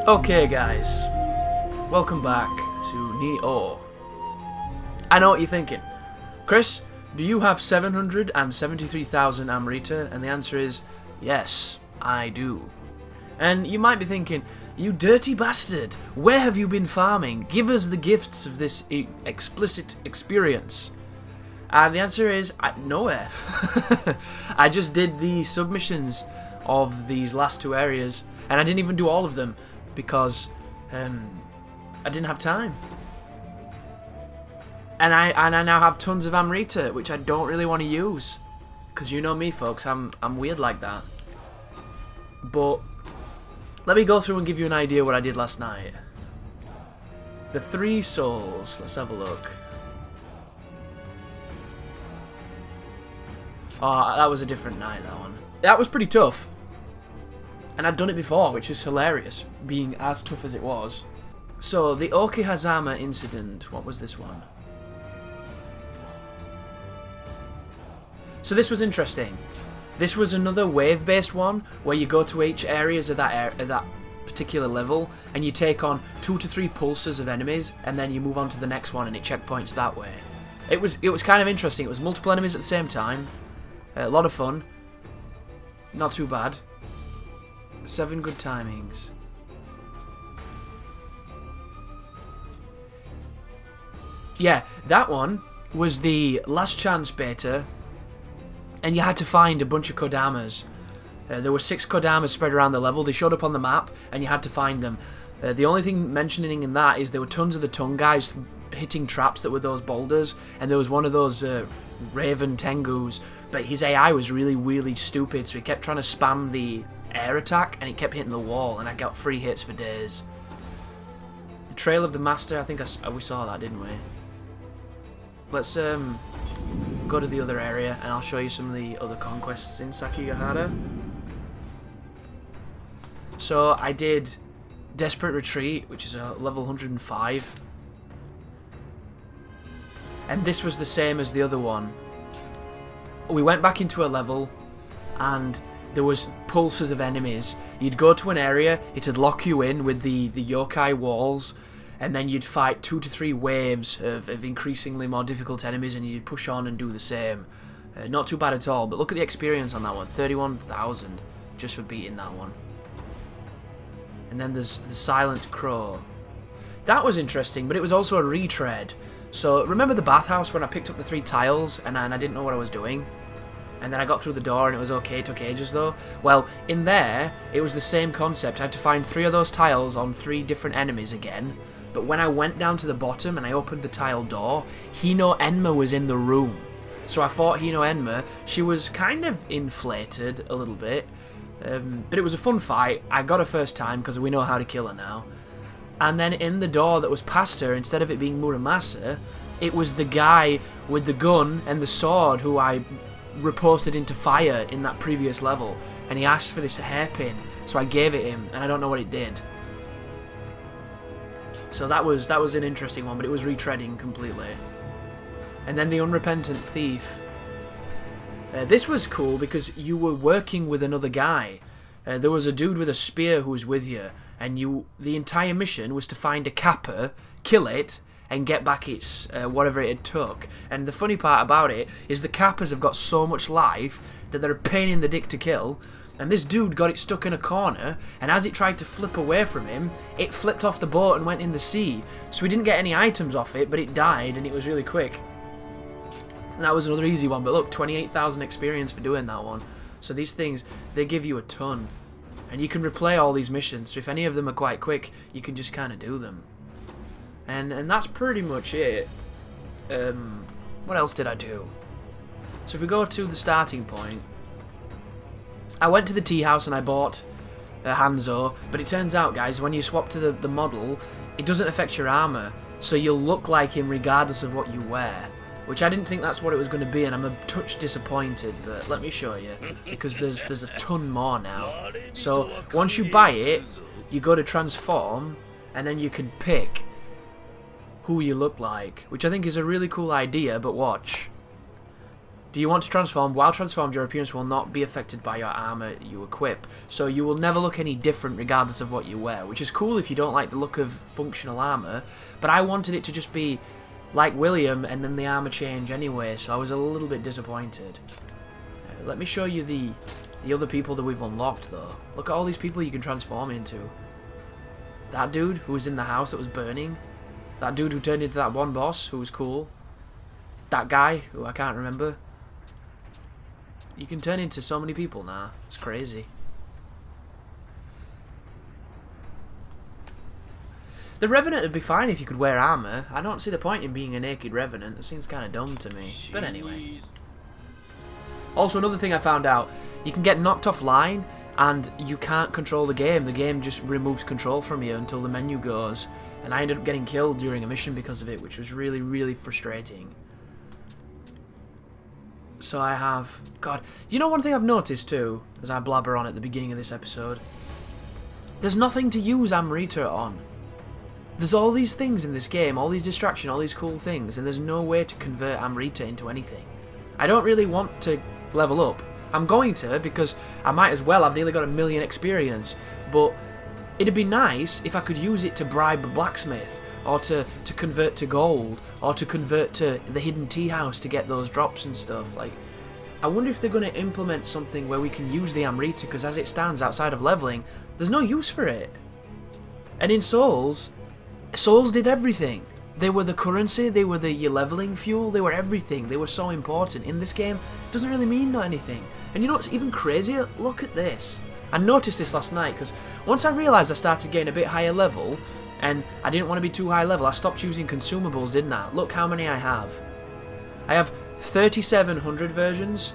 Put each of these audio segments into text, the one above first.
Okay guys, welcome back to Nioh. I know what you're thinking. Chris, do you have 773,000 Amrita? And the answer is, yes, I do. And you might be thinking, you dirty bastard, where have you been farming? Give us the gifts of this explicit experience. And the answer is, nowhere. I just did the submissions of these last two areas, and I didn't even do all of them, because I didn't have time. And I now have tons of Amrita, which I don't really want to use, because you know me, folks, I'm weird like that. But let me go through and give you an idea what I did last night. The 3 souls. Let's have a look. Oh, that was a different night, that one. That was pretty tough. And I'd done it before, which is hilarious, being as tough as it was. So, the Oki Hazama incident. What was this one? So this was interesting. This was another wave-based one, where you go to each areas of that particular level, and you take on 2 to 3 pulses of enemies, and then you move on to the next one, and it checkpoints that way. It was kind of interesting. It was multiple enemies at the same time. A lot of fun. Not too bad. 7 good timings. Yeah, that one was the last chance beta, and you had to find a bunch of Kodamas. There were 6 Kodamas spread around the level. They showed up on the map, and you had to find them. The only thing mentioning in that is there were tons of the tongue guys hitting traps that were those boulders, and there was one of those Raven Tengus, but his AI was really stupid, so he kept trying to spam the air attack, and it kept hitting the wall, and I got free hits for days. The Trail of the Master, I think we saw that, didn't we? Let's go to the other area, and I'll show you some of the other conquests in Sakigahara. So I did Desperate Retreat, which is a level 105. And this was the same as the other one. We went back into a level, and there was pulses of enemies. You'd go to an area, it'd lock you in with the yokai walls, and then you'd fight 2 to 3 waves of increasingly more difficult enemies, and you'd push on and do the same. Not too bad at all, but look at the experience on that one. 31,000 just for beating that one. And then there's the Silent Crow. That was interesting, but it was also a retread. So remember the bathhouse when I picked up the 3 tiles and I didn't know what I was doing? And then I got through the door and it was okay, it took ages though. Well, in there, it was the same concept. I had to find 3 of those tiles on 3 different enemies again. But when I went down to the bottom and I opened the tile door, Hino Enma was in the room. So I fought Hino Enma. She was kind of inflated a little bit. But it was a fun fight. I got her first time because we know how to kill her now. And then in the door that was past her, instead of it being Muramasa, it was the guy with the gun and the sword who I riposted into fire in that previous level, and he asked for this hairpin, so I gave it him, and I don't know what it did. So that was an interesting one, but it was retreading completely. And then the Unrepentant Thief. This was cool because you were working with another guy. There was a dude with a spear who was with you, and the entire mission was to find a kappa, kill it, and get back its whatever it had took. And the funny part about it is the kappas have got so much life that they're a pain in the dick to kill. And this dude got it stuck in a corner, and as it tried to flip away from him, it flipped off the boat and went in the sea. So we didn't get any items off it, but it died, and it was really quick. And that was another easy one, but look, 28,000 experience for doing that one. So these things, they give you a ton. And you can replay all these missions, so if any of them are quite quick, you can just kind of do them. And that's pretty much it. What else did I do? So if we go to the starting point, I went to the tea house and I bought Hanzo, but it turns out, guys, when you swap to the model, it doesn't affect your armor, so you'll look like him regardless of what you wear. Which I didn't think that's what it was going to be, and I'm a touch disappointed, but let me show you, because there's a ton more now. So once you buy it, you go to transform, and then you can pick who you look like, which I think is a really cool idea, but watch. Do you want to transform? While transformed, your appearance will not be affected by your armor you equip. So you will never look any different regardless of what you wear, which is cool if you don't like the look of functional armor. But I wanted it to just be like William and then the armor change anyway, so I was a little bit disappointed. Let me show you the other people that we've unlocked though. Look at all these people you can transform into. That dude who was in the house that was burning. That dude who turned into that one boss who was cool. That guy who I can't remember. You can turn into so many people now. It's crazy. The Revenant would be fine if you could wear armor. I don't see the point in being a naked Revenant. It seems kind of dumb to me. Jeez. But anyway. Also, another thing I found out. You can get knocked offline and you can't control the game. The game just removes control from you until the menu goes. And I ended up getting killed during a mission because of it, which was really, really frustrating. So I have... God. You know one thing I've noticed too, as I blabber on at the beginning of this episode? There's nothing to use Amrita on. There's all these things in this game, all these distractions, all these cool things, and there's no way to convert Amrita into anything. I don't really want to level up. I'm going to, because I might as well. I've nearly got 1 million experience. But it'd be nice if I could use it to bribe a blacksmith, or to convert to gold, or to convert to the hidden tea house to get those drops and stuff. Like, I wonder if they're going to implement something where we can use the Amrita, because as it stands outside of leveling, there's no use for it. And in Souls did everything. They were the currency, they were the leveling fuel, they were everything. They were so important. In this game, it doesn't really mean not anything. And you know what's even crazier? Look at this. I noticed this last night, because once I realised I started getting a bit higher level, and I didn't want to be too high level, I stopped using consumables, didn't I? Look how many I have. I have 3,700 versions,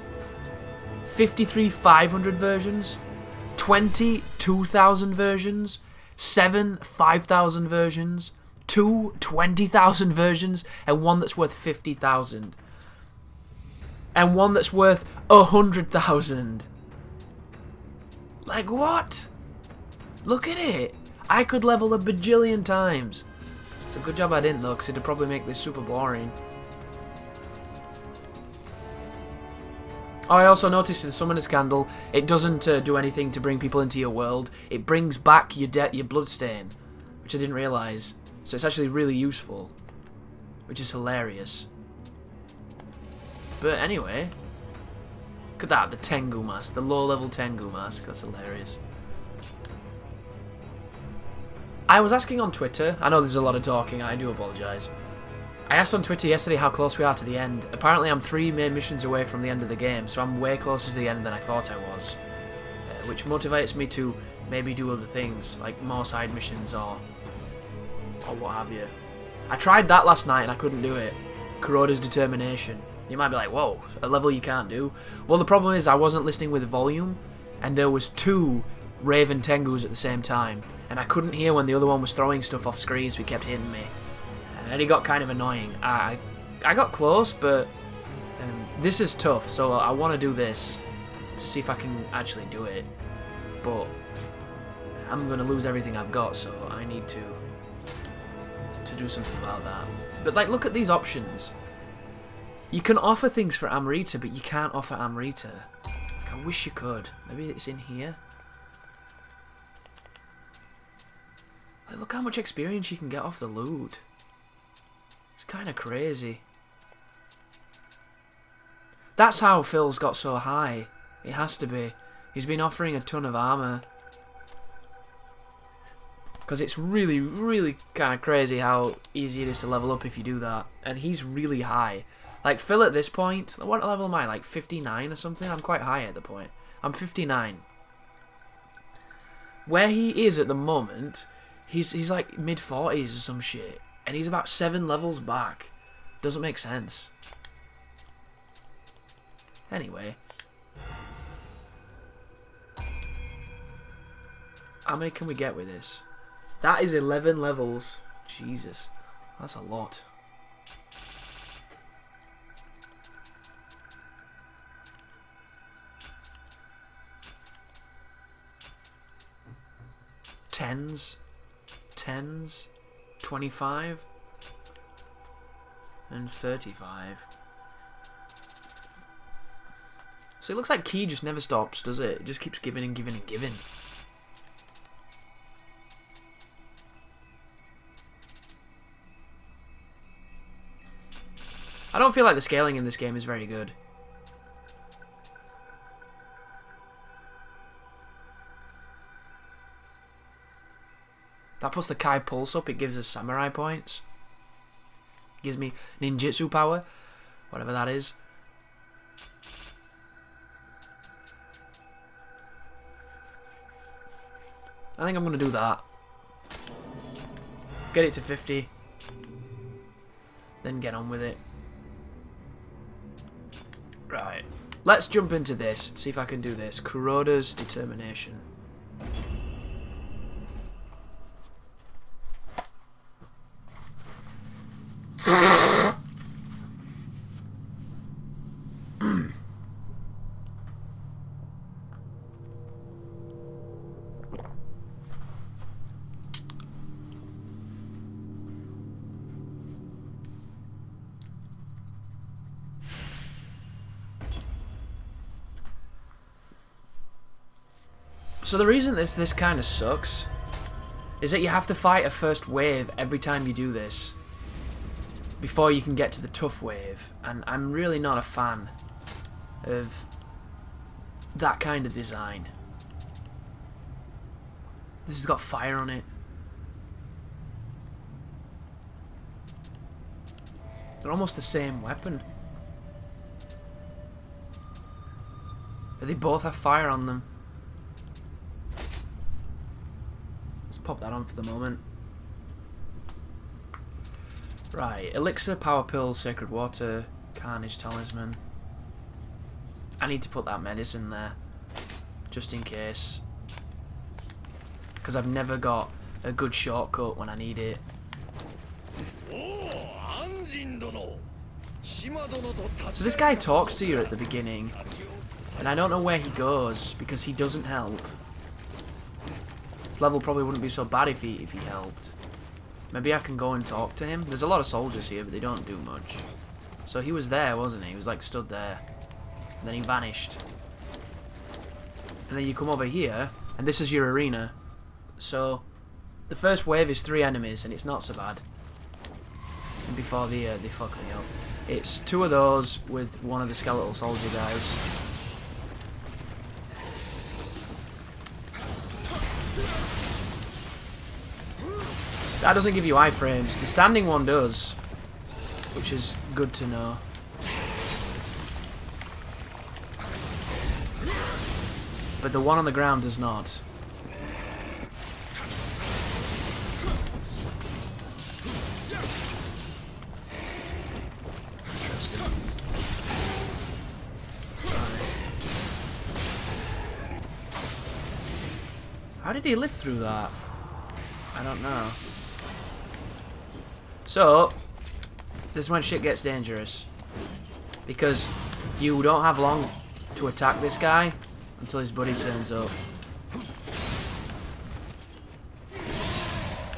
53,500 versions, 22,000 versions, 7 5,000 versions, 2 20,000 versions, and one that's worth 50,000. And one that's worth 100,000. Like, what? Look at it. I could level a bajillion times. It's a good job I didn't though, because it'd probably make this super boring. Oh, I also noticed in Summoner's Candle, it doesn't do anything to bring people into your world. It brings back your bloodstain, which I didn't realise. So it's actually really useful, which is hilarious. But anyway, look at that, the Tengu mask, the low-level Tengu mask. That's hilarious. I was asking on Twitter, I know there's a lot of talking, I do apologise. I asked on Twitter yesterday how close we are to the end. Apparently I'm 3 main missions away from the end of the game, so I'm way closer to the end than I thought I was. Which motivates me to maybe do other things, like more side missions or what have you. I tried that last night and I couldn't do it. Kuroda's Determination. You might be like, whoa, a level you can't do. Well, the problem is I wasn't listening with volume, and there was 2 Raven Tengus at the same time, and I couldn't hear when the other one was throwing stuff off screen, so he kept hitting me. And it got kind of annoying. I got close, but this is tough, so I want to do this to see if I can actually do it. But I'm going to lose everything I've got, so I need to do something about that. But like, look at these options. You can offer things for Amrita, but you can't offer Amrita. Like, I wish you could. Maybe it's in here. Like, look how much experience you can get off the loot. It's kind of crazy. That's how Phil's got so high. It has to be. He's been offering a ton of armor. Because it's really, really kind of crazy how easy it is to level up if you do that. And he's really high. Like, Phil at this point, what level am I? Like 59 or something? I'm quite high at the point. I'm 59. Where he is at the moment, he's like mid-40s or some shit. And he's about 7 levels back. Doesn't make sense. Anyway. How many can we get with this? That is 11 levels. Jesus. That's a lot. Tens. 25. And 35. So it looks like Ki just never stops, does it? It just keeps giving and giving and giving. I don't feel like the scaling in this game is very good. That puts the Kai Pulse up, it gives us samurai points. Gives me ninjutsu power, whatever that is. I think I'm going to do that. Get it to 50. Then get on with it. Right. Let's jump into this. See if I can do this. Kuroda's Determination. So the reason this kind of sucks is that you have to fight a first wave every time you do this before you can get to the tough wave, and I'm really not a fan of that kind of design. This has got fire on it. They're almost the same weapon. But they both have fire on them. Pop that on for the moment. Right, Elixir, Power Pill, Sacred Water, Carnage Talisman. I need to put that medicine there, just in case. Because I've never got a good shortcut when I need it. So this guy talks to you at the beginning, and I don't know where he goes, because he doesn't help. Level probably wouldn't be so bad if he helped. Maybe I can go and talk to him. There's a lot of soldiers here, but they don't do much. So he was there, wasn't he? He was like stood there. And then he vanished. And then you come over here, and this is your arena. So the first wave is 3 enemies, and it's not so bad. And before they fuck me up. It's 2 of those with 1 of the skeletal soldier guys. That doesn't give you iframes. The standing one does, which is good to know. But the one on the ground does not. Interesting. How did he live through that? I don't know. So, this is when shit gets dangerous. Because you don't have long to attack this guy until his buddy turns up.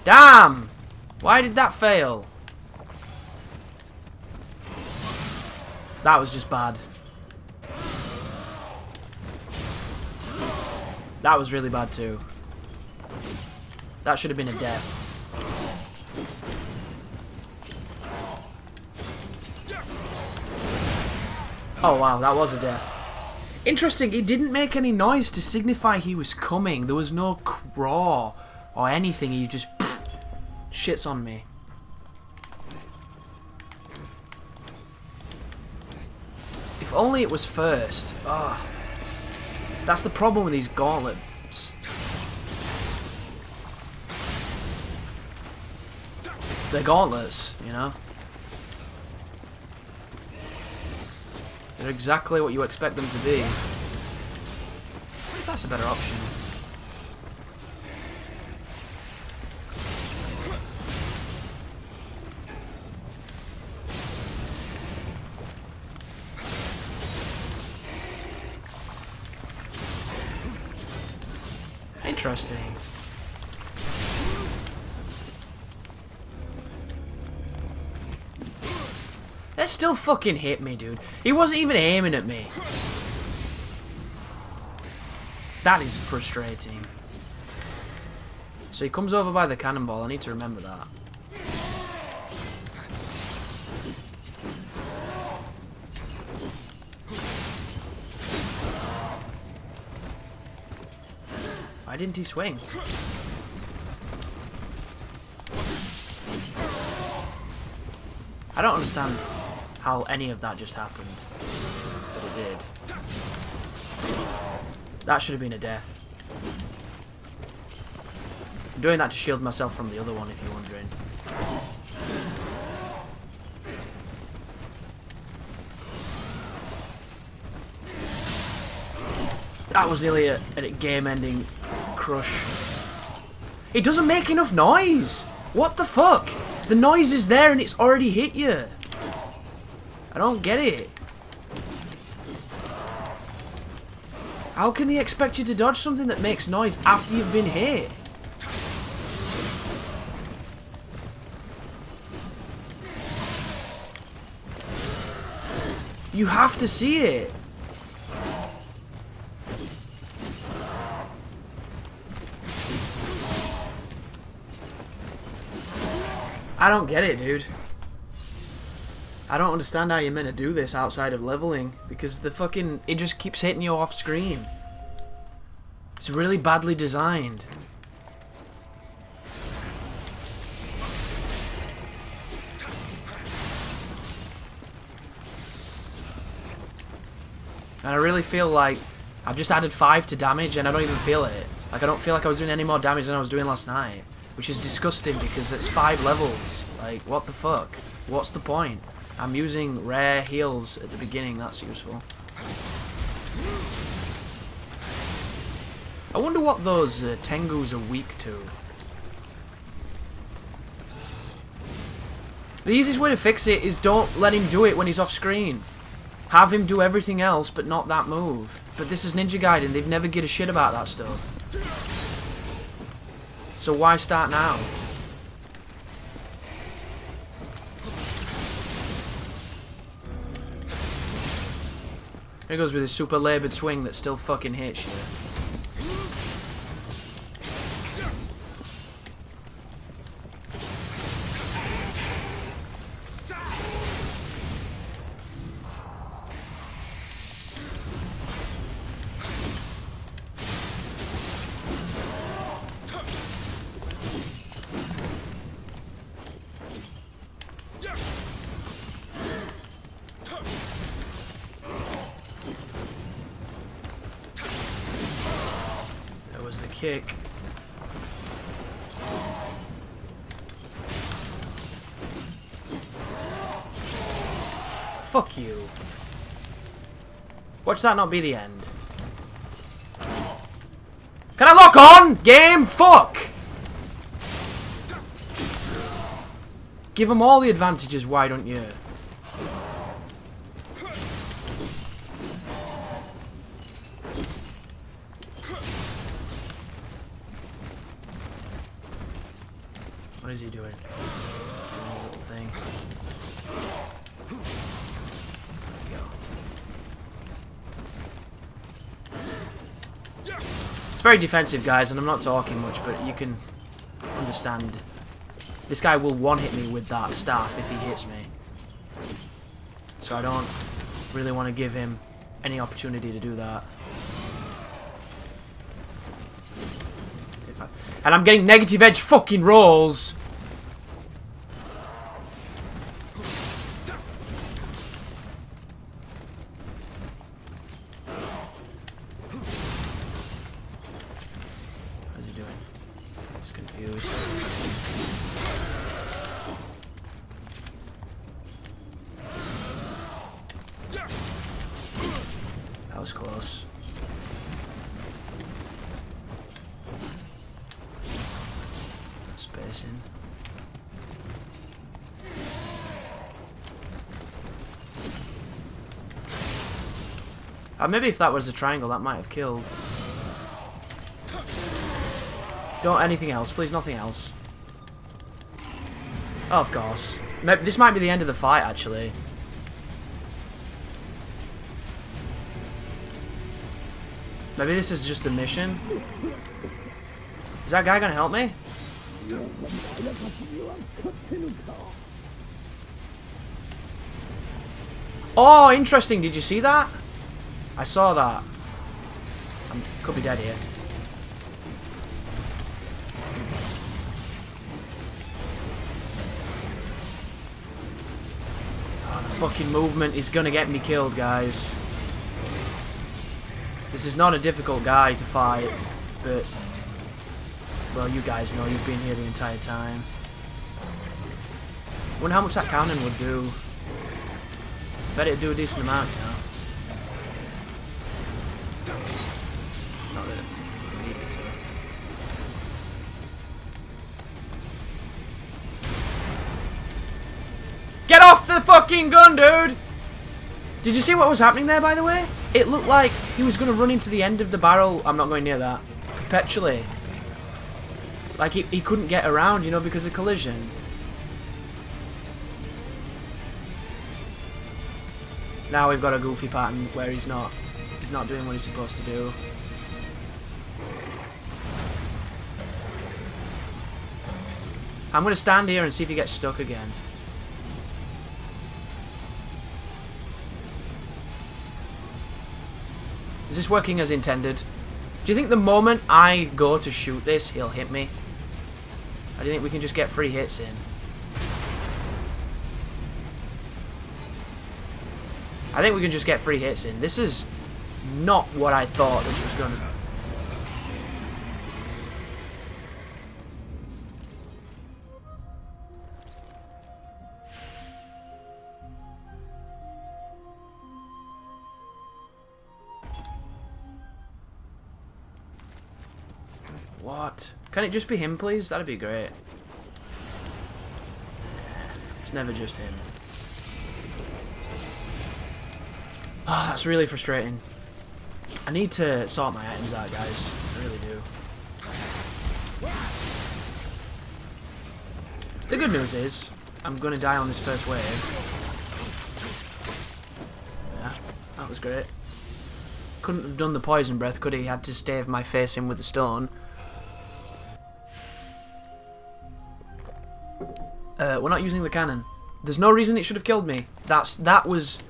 Damn! Why did that fail? That was just bad. That was really bad too. That should have been a death. Oh wow, that was a death. Interesting, he didn't make any noise to signify he was coming. There was no craw or anything, he just shits on me. If only it was first. Oh, that's the problem with these gauntlets. They're gauntlets, you know? They're exactly what you expect them to be. That's a better option. Interesting. That still fucking hit me, dude. He wasn't even aiming at me. That is frustrating. So he comes over by the cannonball. I need to remember that. Why didn't he swing? I don't understand how any of that just happened. But it did. That should have been a death. I'm doing that to shield myself from the other one, if you're wondering. That was nearly a game-ending crush. It doesn't make enough noise! What the fuck? The noise is there and it's already hit you. I don't get it. How can they expect you to dodge something that makes noise after you've been hit? You have to see it. I don't get it, dude. I don't understand how you're meant to do this outside of leveling, because the fucking... it just keeps hitting you off screen. It's really badly designed. And I really feel like I've just added 5 to damage and I don't even feel it. Like, I don't feel like I was doing any more damage than I was doing last night. Which is disgusting because it's 5 levels. Like, what the fuck? What's the point? I'm using rare heals at the beginning, that's useful. I wonder what those Tengus are weak to. The easiest way to fix it is don't let him do it when he's off screen. Have him do everything else but not that move. But this is Ninja Gaiden, they've never give a shit about that stuff. So why start now? Here goes with his super laboured swing that still fucking hits you. The kick. Fuck you. Watch that not be the end. Can I lock on? Game? Fuck! Give them all the advantages, why don't you? What is he doing? Doing his little thing. There we go. It's very defensive, guys, and I'm not talking much, but you can understand. This guy will one-hit me with that staff if he hits me. So I don't really want to give him any opportunity to do that. And I'm getting negative edge fucking rolls. How's he doing? He's confused. That was close. Spacing. Maybe if that was a triangle, that might have killed. Don't anything else, please, nothing else. Oh, of course. This might be the end of the fight, actually. Maybe this is just the mission. Is that guy gonna help me? Oh, interesting. Did you see that? I saw that. I could be dead here. Oh, the fucking movement is gonna get me killed, guys. This is not a difficult guy to fight, but... well, you guys know you've been here the entire time. Wonder how much that cannon would do. Bet it'd do a decent amount, you know. Not that it needed to. Get off the fucking gun, dude! Did you see what was happening there, by the way? It looked like he was going to run into the end of the barrel. I'm not going near that. Perpetually. Like, he couldn't get around, you know, because of collision. Now we've got a goofy pattern where he's not doing what he's supposed to do. I'm going to stand here and see if he gets stuck again. Is this working as intended? Do you think the moment I go to shoot this, he'll hit me? Or do you think we can just get free hits in? I think we can just get free hits in. This is not what I thought this was going to be. What? Can it just be him, please? That'd be great. It's never just him. Oh, that's really frustrating. I need to sort my items out, guys. I really do. The good news is, I'm gonna die on this first wave. Yeah, that was great. Couldn't have done the poison breath, could he? Had to stave my face in with the stone. We're not using the cannon. There's no reason it should have killed me. That was...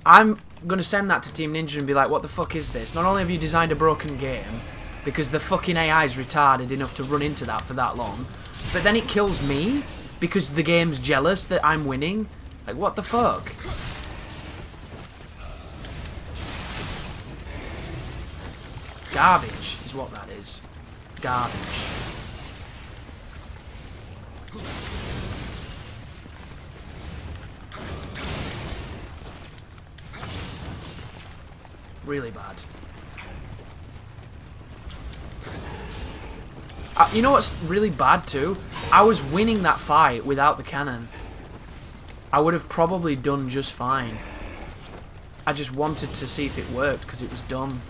I'm gonna send that to Team Ninja and be like, what the fuck is this? Not only have you designed a broken game, because the fucking AI is retarded enough to run into that for that long, but then it kills me, because the game's jealous that I'm winning? Like, what the fuck? Garbage is what that is. Garbage. Really bad. You know what's really bad too? I was winning that fight without the cannon. I would have probably done just fine. I just wanted to see if it worked because it was dumb.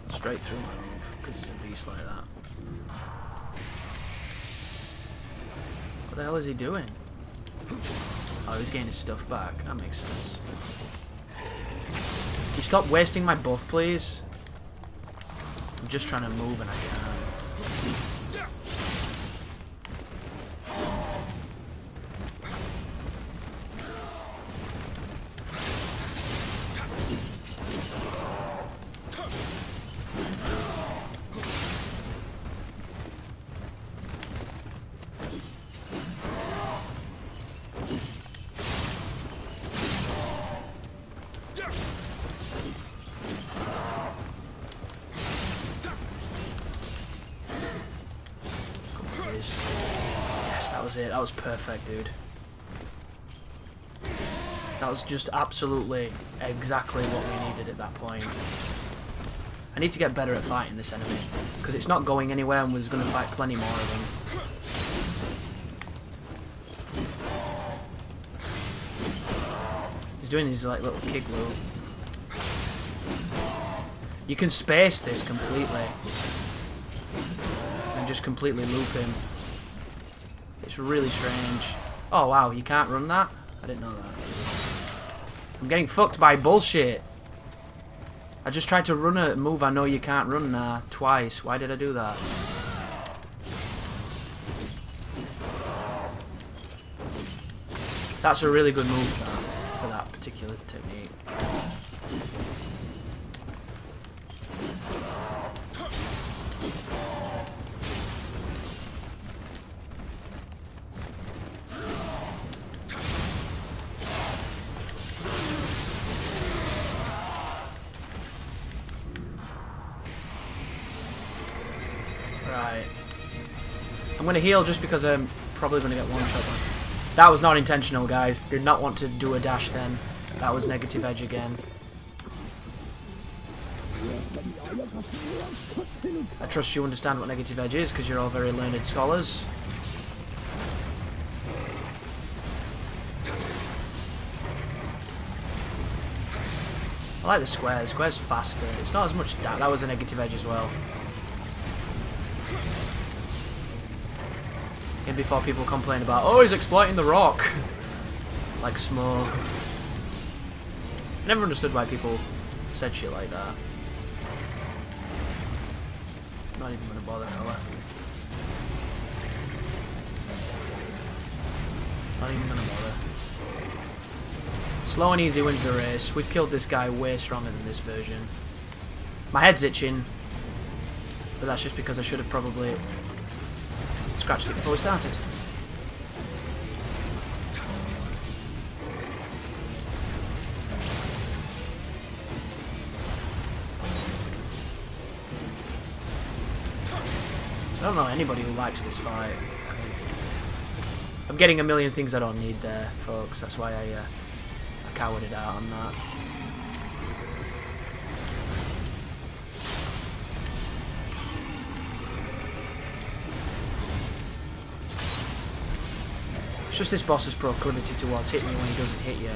Straight through my move because he's a beast like that. What the hell is he doing? Oh, he's getting his stuff back. That makes sense. Can you stop wasting my buff, please? I'm just trying to move and I can't. Yes, that was it. That was perfect, dude. That was just absolutely exactly what we needed at that point. I need to get better at fighting this enemy, because it's not going anywhere and we're going to fight plenty more of them. He's doing his like little kick loop. You can space this completely. And just completely loop him. It's really strange. Oh wow, you can't run that? I didn't know that. I'm getting fucked by bullshit. I just tried to run a move I know you can't run twice. Why did I do that? That's a really good move for that particular technique. Right. I'm going to heal just because I'm probably going to get one shot. That was not intentional, guys. Did not want to do a dash then. That was negative edge again. I trust you understand what negative edge is because you're all very learned scholars. I like the square. The square's faster. It's not as much damage. That was a negative edge as well. And before people complain about, oh, he's exploiting the rock. Like Smo. I never understood why people said shit like that. Not even gonna bother, fella. Not even gonna bother. Slow and easy wins the race. We've killed this guy way stronger than this version. My head's itching. But that's just because I should have probably scratched it before we started. I don't know anybody who likes this fight. I'm getting a million things I don't need there, folks. That's why I cowered it out on that. It's just this boss's proclivity towards hitting you when he doesn't hit you.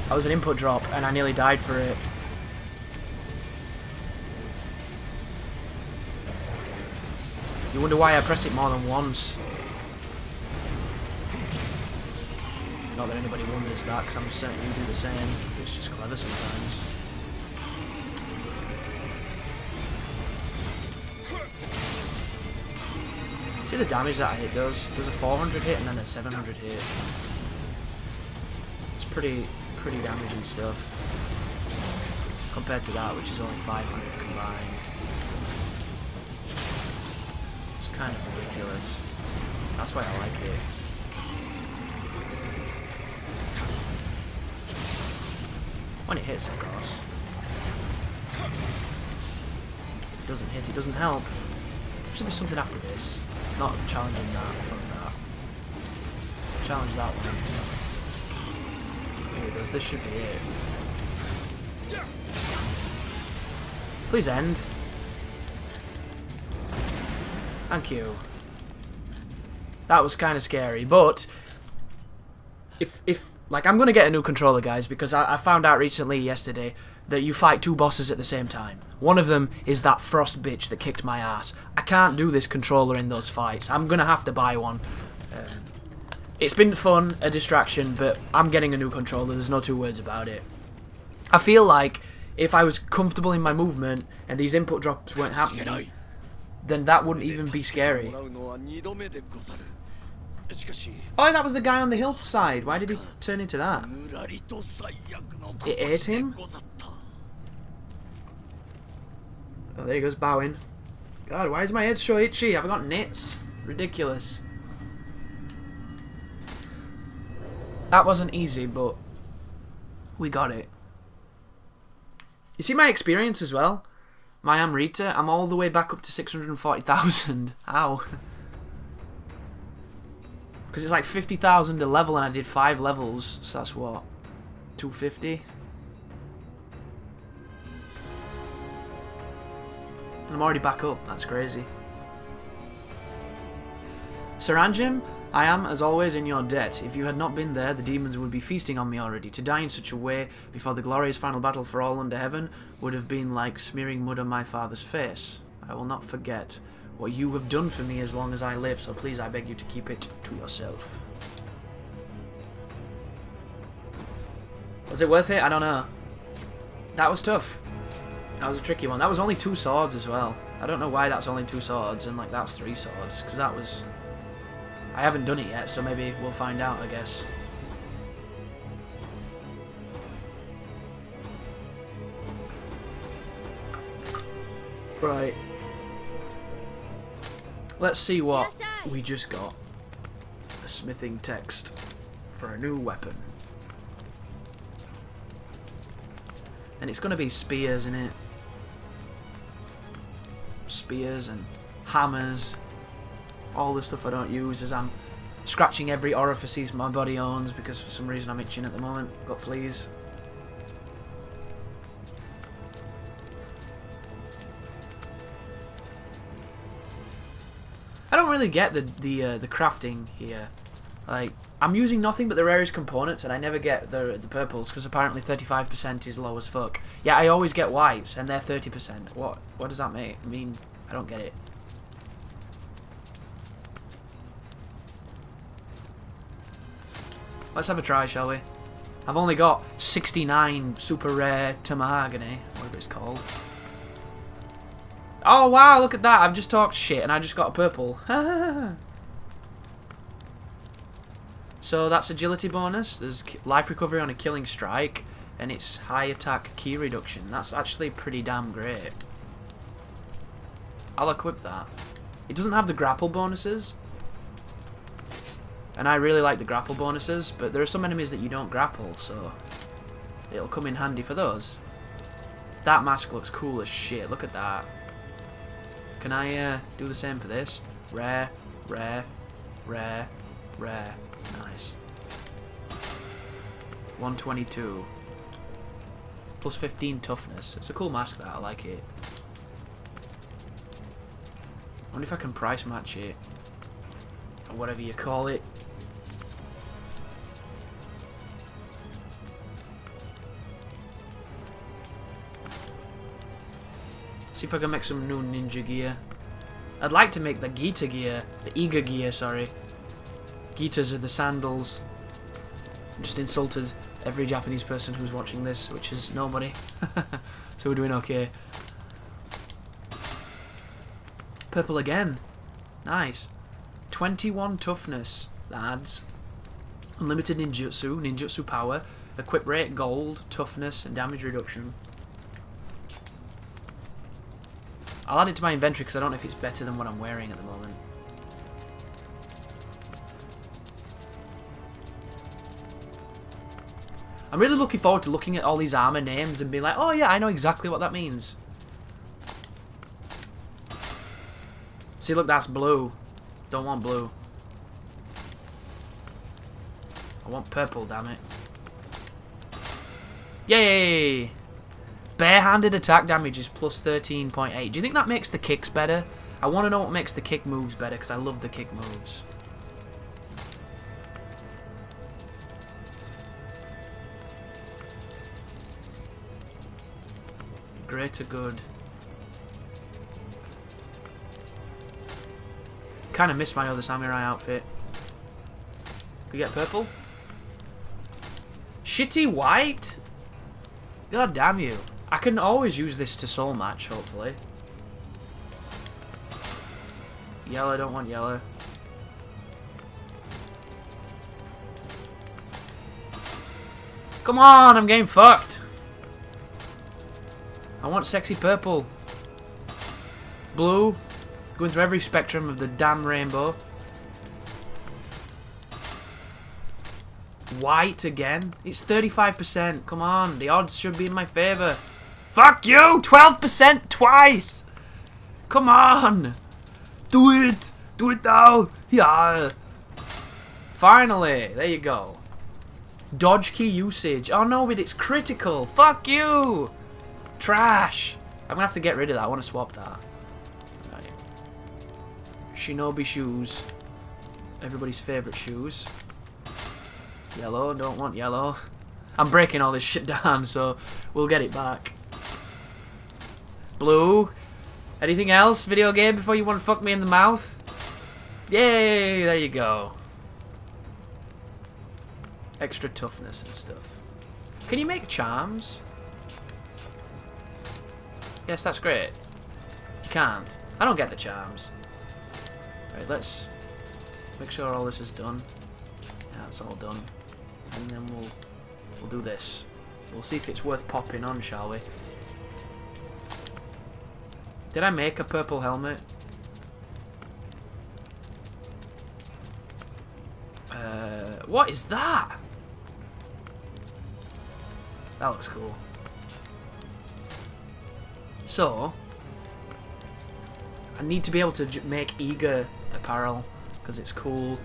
That was an input drop and I nearly died for it. You wonder why I press it more than once. Not that anybody wonders that, because I'm certain you do the same. It's just clever sometimes. See the damage that hit does? There's a 400 hit and then a 700 hit. It's pretty damaging stuff. Compared to that, which is only 500 combined. It's kind of ridiculous. That's why I like it. When it hits, of course. If it doesn't hit, it doesn't help. There should be something after this. Not challenging that from that. Challenge that one. Here it does. This should be it. Please end. Thank you. That was kind of scary, but if like, I'm gonna get a new controller, guys, because I found out recently, yesterday, that you fight two bosses at the same time. One of them is that frost bitch that kicked my ass. I can't do this controller in those fights. I'm gonna have to buy one. It's been fun, a distraction, but I'm getting a new controller. There's no two words about it. I feel like if I was comfortable in my movement and these input drops weren't happening, then that wouldn't even be scary. Oh, that was the guy on the hillside. Why did he turn into that? It ate him? Oh, there he goes, bowing. God, why is my head so itchy? Have I got nits? Ridiculous. That wasn't easy, but we got it. You see my experience as well? My Amrita, I'm all the way back up to 640,000. Ow. Because it's like 50,000 a level and I did 5 levels, so that's what? 250? And I'm already back up, that's crazy. Saranjim, I am, as always, in your debt. If you had not been there, the demons would be feasting on me already. To die in such a way, before the glorious final battle for all under heaven, would have been like smearing mud on my father's face. I will not forget. what you have done for me as long as I live, so please, I beg you to keep it to yourself. Was it worth it? I don't know. That was tough. That was a tricky one. That was only 2 swords as well. I don't know why that's only 2 swords and like that's 3 swords, because that was... I haven't done it yet, so maybe we'll find out, I guess. Right. Let's see what we just got. A smithing text for a new weapon. And it's going to be spears in it. Spears and hammers. All the stuff I don't use as I'm scratching every orifice my body owns because for some reason I'm itching at the moment. Got fleas. I don't really get the crafting here. Like, I'm using nothing but the rarest components and I never get the purples because apparently 35% is low as fuck. Yeah, I always get whites and they're 30%. What does that mean? I don't get it. Let's have a try, shall we? I've only got 69 super rare to mahogany, whatever it's called. Oh wow, look at that. I've just talked shit and I just got a purple. So that's agility bonus. There's life recovery on a killing strike. And it's high attack key reduction. That's actually pretty damn great. I'll equip that. It doesn't have the grapple bonuses. And I really like the grapple bonuses. But there are some enemies that you don't grapple. So it'll come in handy for those. That mask looks cool as shit. Look at that. Can I do the same for this? Rare, rare, rare, rare. Nice. 122. Plus 15 toughness. It's a cool mask that, I like it. I wonder if I can price match it. Or whatever you call it. See if I can make some new ninja gear. I'd like to make the Gita gear. The Iga gear, sorry. Gitas are the sandals. I just insulted every Japanese person who's watching this, which is nobody. So we're doing okay. Purple again. Nice. 21 toughness. That adds. Unlimited ninjutsu. Ninjutsu power. Equip rate, gold, toughness, and damage reduction. I'll add it to my inventory because I don't know if it's better than what I'm wearing at the moment. I'm really looking forward to looking at all these armor names and being like, oh yeah, I know exactly what that means. See, look, that's blue. Don't want blue. I want purple, damn it. Yay! Barehanded attack damage is plus 13.8. Do you think that makes the kicks better? I want to know what makes the kick moves better because I love the kick moves. Greater good. Kind of miss my other samurai outfit. We get purple? Shitty white? God damn you. I can always use this to soul match, hopefully. Yellow, don't want yellow. Come on, I'm getting fucked. I want sexy purple. Blue. Going through every spectrum of the damn rainbow. White again. It's 35%. Come on, the odds should be in my favour. Fuck you! 12% twice! Come on! Do it! Do it now! Yeah! Finally! There you go. Dodge key usage. Oh no, but it's critical! Fuck you! Trash! I'm gonna have to get rid of that. I want to swap that. Right. Shinobi shoes. Everybody's favourite shoes. Yellow, don't want yellow. I'm breaking all this shit down, so we'll get it back. Blue. Anything else, video game, before you want to fuck me in the mouth? Yay! There you go. Extra toughness and stuff. Can you make charms? Yes, that's great. You can't. I don't get the charms. Right, let's make sure all this is done. Yeah, that's all done. And then we'll do this. We'll see if it's worth popping on, shall we? Did I make a purple helmet? What is that? That looks cool. So, I need to be able to make eager apparel because it's cool.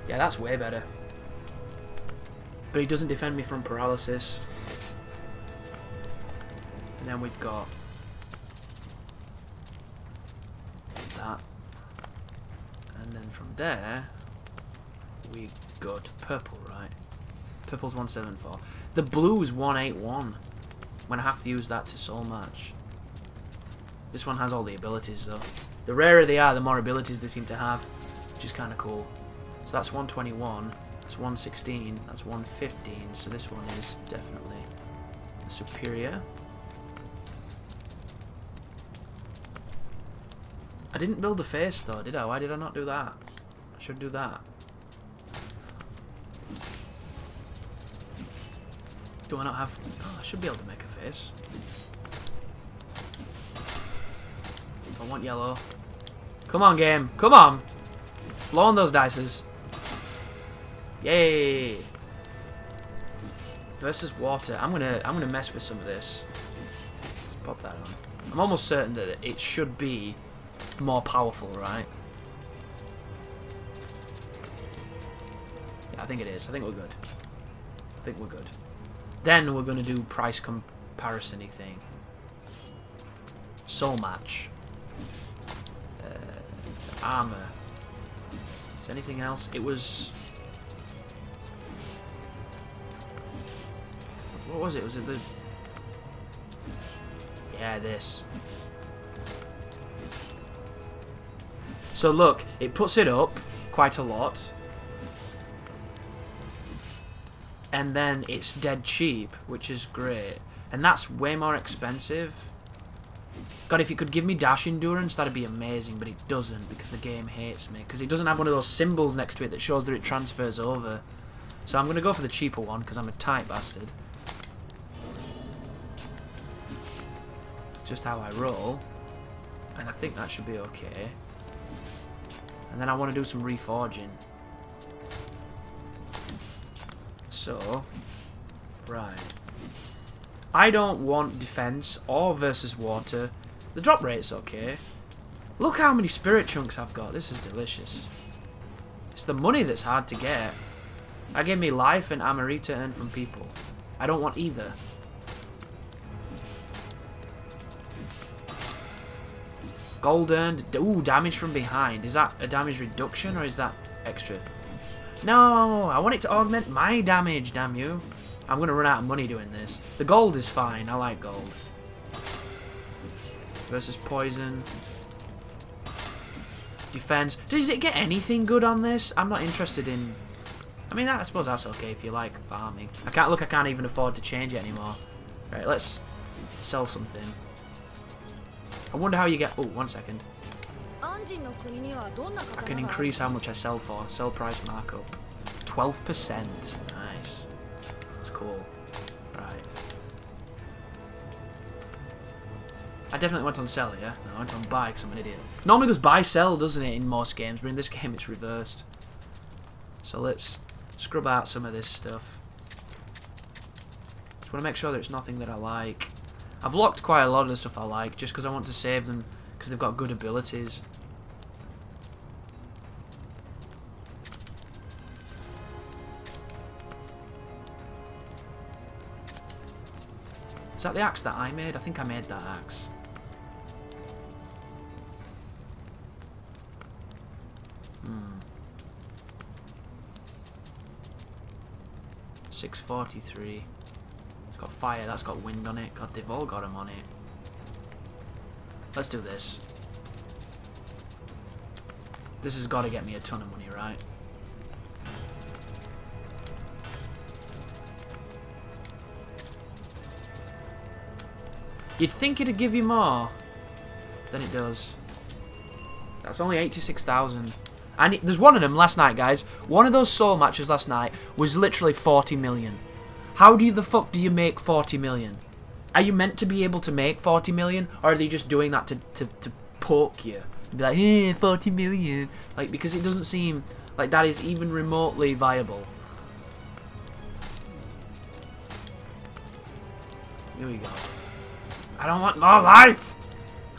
Yeah, that's way better. But he doesn't defend me from paralysis. And then we've got that. And then from there, we go to purple, right? Purple's 174. The blue's 181. I'm going to have to use that to soul match. This one has all the abilities, though. The rarer they are, the more abilities they seem to have, which is kind of cool. So that's 121. That's 116, that's 115, so this one is definitely superior. I didn't build a face though, did I? Why did I not do that? I should do that. Do I not have... Oh, I should be able to make a face. I want yellow. Come on, game. Come on. Blow on those dices. Yay! Versus water. I'm gonna mess with some of this. Let's pop that on. I'm almost certain that it should be more powerful, right? Yeah, I think it is. I think we're good. I think we're good. Then we're gonna do price comparison-y thing. Soul match. Armor. Is there anything else? It was... What was it? Was it the... Yeah, this. So look, it puts it up quite a lot. And then it's dead cheap, which is great. And that's way more expensive. God, if it could give me dash endurance, that'd be amazing, but it doesn't because the game hates me. Because it doesn't have one of those symbols next to it that shows that it transfers over. So I'm going to go for the cheaper one because I'm a tight bastard. Just how I roll, and I think that should be okay. And then I want to do some reforging. So, right. I don't want defense or versus water. The drop rate's okay. Look how many spirit chunks I've got. This is delicious. It's the money that's hard to get. That gave me life and Amrita earned from people. I don't want either. Gold earned. Ooh, damage from behind. Is that a damage reduction or is that extra? No, I want it to augment my damage, damn you. I'm going to run out of money doing this. The gold is fine. I like gold. Versus poison. Defense. Does it get anything good on this? I'm not interested in... I mean, I suppose that's okay if you like farming. I can't even afford to change it anymore. Right, let's sell something. I wonder how you get... Oh, 1 second. I can increase how much I sell for. Sell price markup. 12%. Nice. That's cool. Right. I definitely went on sell, yeah? No, I went on buy because I'm an idiot. Normally it goes buy, sell, doesn't it, in most games, but in this game it's reversed. So let's scrub out some of this stuff. Just want to make sure that it's nothing that I like. I've locked quite a lot of the stuff I like just because I want to save them because they've got good abilities. Is that the axe that I made? I think I made that axe. Hmm. 643. It's got fire, that's got wind on it. God, they've all got them on it. Let's do this. This has got to get me a ton of money, right? You'd think it'd give you more than it does. That's only 86,000. And there's one of them last night, guys. One of those soul matches last night was literally 40 million. How the fuck do you make 40 million? Are you meant to be able to make 40 million? Or are they just doing that to poke you? Be like, hey, 40 million. Like, because it doesn't seem like that is even remotely viable. Here we go. I don't want more life!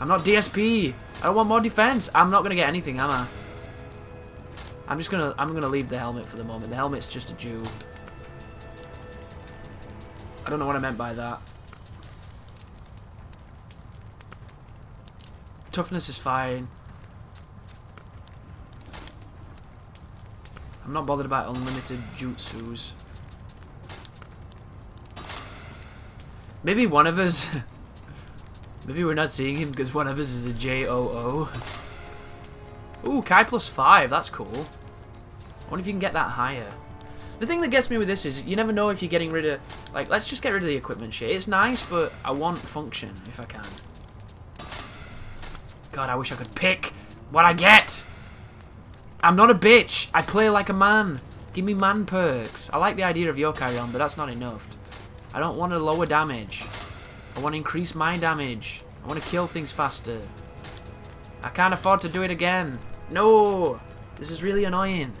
I'm not DSP! I don't want more defense! I'm not gonna get anything, am I? I'm gonna leave the helmet for the moment. The helmet's just a Jew. I don't know what I meant by that. Toughness is fine. I'm not bothered about unlimited jutsus. Maybe one of us... Maybe we're not seeing him because one of us is a JOO. Ooh, Kai plus 5. That's cool. I wonder if you can get that higher. The thing that gets me with this is you never know if you're getting rid of... Like, let's just get rid of the equipment shit. It's nice, but I want function if I can. God, I wish I could pick what I get. I'm not a bitch. I play like a man. Give me man perks. I like the idea of yokai realm, but that's not enough. I don't want to lower damage. I want to increase my damage. I want to kill things faster. I can't afford to do it again. No! This is really annoying.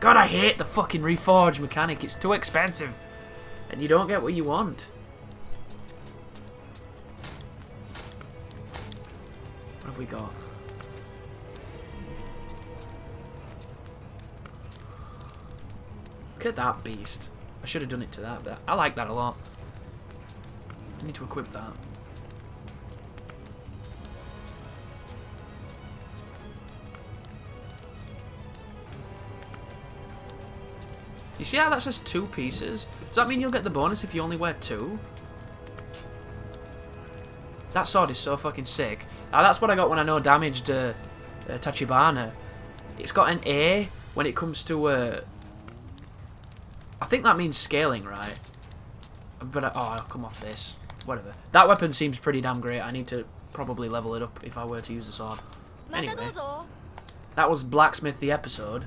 God, I hate the fucking Reforge mechanic. It's too expensive. And you don't get what you want. What have we got? Look at that beast. I should have done it to that, but I like that a lot. I need to equip that. You see how that says 2 pieces? Does that mean you'll get the bonus if you only wear 2? That sword is so fucking sick. That's what I got when I know damaged Tachibana. It's got an A when it comes to... I think that means scaling, right? But oh, I'll come off this. Whatever. That weapon seems pretty damn great. I need to probably level it up if I were to use the sword. Anyway, that was Blacksmith the episode.